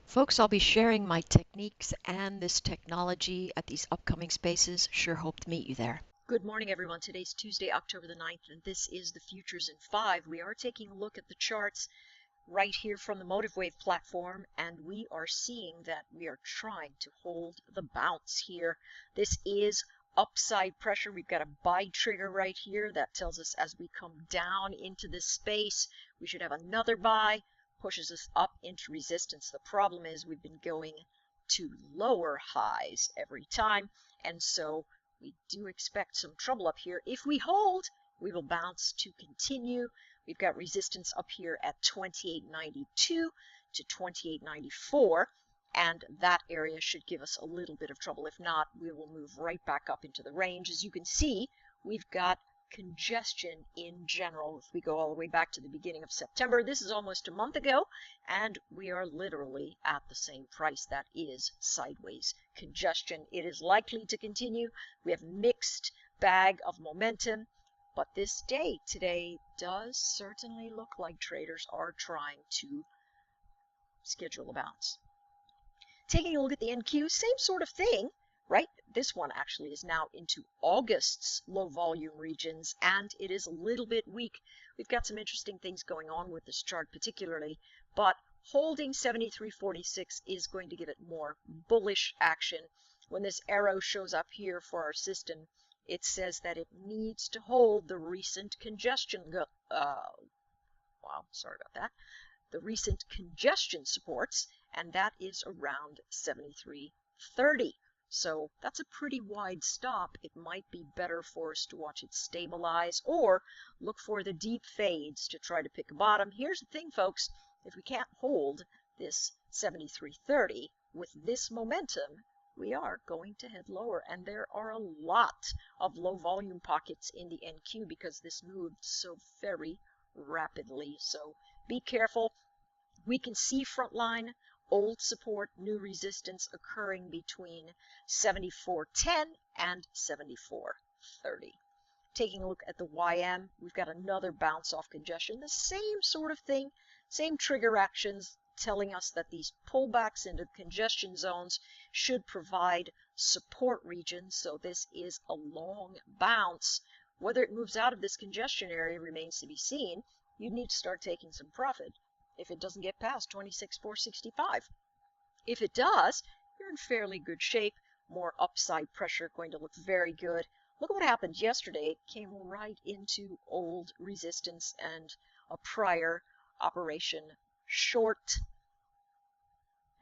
Folks, I'll be sharing my techniques and this technology at these upcoming spaces. Sure hope to meet you there. Good morning, everyone. Today's Tuesday, October the 9th, and this is the Futures in 5. We are taking a look at the charts right here from the Motive Wave platform, and we are seeing that we are trying to hold the bounce here. This is upside pressure. We've got a buy trigger right here that tells us as we come down into this space, we should have another buy, pushes us up into resistance. The problem is we've been going to lower highs every time, and so we do expect some trouble up here. If we hold, we will bounce to continue. We've got resistance up here at 28.92 to 28.94, and that area should give us a little bit of trouble. If not, we will move right back up into the range. As you can see, we've got congestion in general. If we go all the way back to the beginning of September, this is almost a month ago, and we are literally at the same price. That is sideways congestion. It is likely to continue. We have mixed bag of momentum. But this day today does certainly look like traders are trying to schedule a bounce. Taking a look at the NQ, same sort of thing, right? This one actually is now into August's low volume regions, and it is a little bit weak. We've got some interesting things going on with this chart particularly, but holding 73.46 is going to give it more bullish action. When this arrow shows up here for our system, it says that it needs to hold the recent congestion, the recent congestion supports, and that is around 73.30. So that's a pretty wide stop. It might be better for us to watch it stabilize or look for the deep fades to try to pick a bottom. Here's the thing, folks. If we can't hold this 73.30 with this momentum, we are going to head lower, and there are a lot of low volume pockets in the NQ because this moved so very rapidly. So be careful. We can see front line, old support, new resistance occurring between 74.10 and 74.30. Taking a look at the YM, we've got another bounce off congestion. The same sort of thing, same trigger actions telling us that these pullbacks into congestion zones should provide support regions. So this is a long bounce. Whether it moves out of this congestion area remains to be seen. You need to start taking some profit if it doesn't get past 26,465. If it does, you're in fairly good shape. More upside pressure, going to look very good. Look at what happened yesterday. It came right into old resistance and a prior operation short,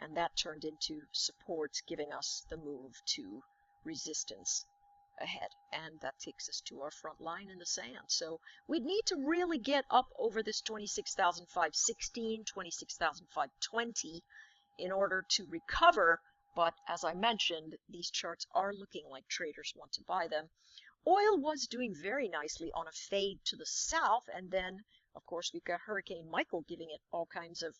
and that turned into support, giving us the move to resistance ahead, and that takes us to our front line in the sand. So we'd need to really get up over this 26,516, 26,520 in order to recover, but as I mentioned, these charts are looking like traders want to buy them. Oil was doing very nicely on a fade to the south, and then of course we've got Hurricane Michael giving it all kinds of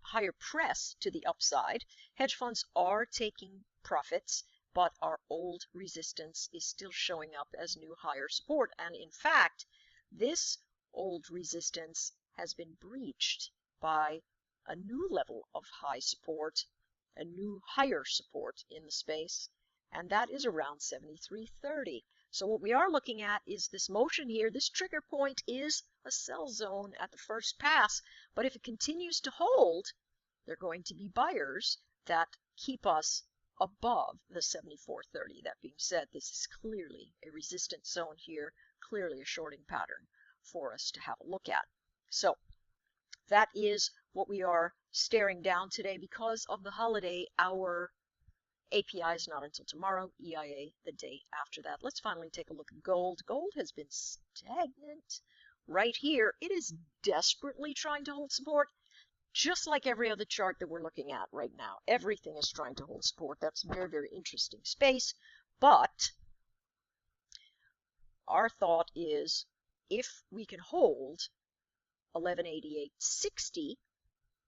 higher press to the upside. Hedge funds are taking profits, but our old resistance is still showing up as new higher support. And in fact, this old resistance has been breached by a new level of high support, a new higher support in the space, and that is around 73.30. So what we are looking at is this motion here. This trigger point is a sell zone at the first pass, but if it continues to hold, there are going to be buyers that keep us above the 74.30. That being said, this is clearly a resistance zone here, clearly a shorting pattern for us to have a look at. So that is what we are staring down today. Because of the holiday, our API is not until tomorrow, EIA the day after that. Let's finally take a look at gold. Gold has been stagnant right here. It is desperately trying to hold support, just like every other chart that we're looking at right now. Everything is trying to hold support. That's a very, very interesting space. But our thought is if we can hold 1188.60,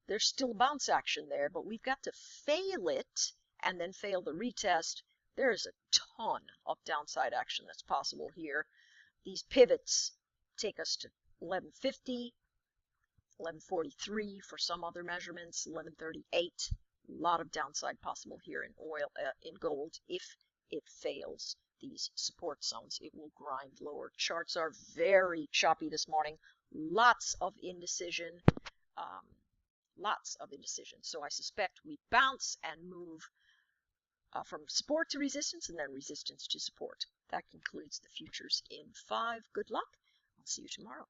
there's still bounce action there, but we've got to fail it and then fail the retest. There's a ton of downside action that's possible here. These pivots take us to 1150, 1143 for some other measurements, 1138. A lot of downside possible here in in gold. If it fails these support zones, it will grind lower. Charts are very choppy this morning. Lots of indecision. So I suspect we bounce and move from support to resistance and then resistance to support. That concludes the futures in 5. Good luck. I'll see you tomorrow.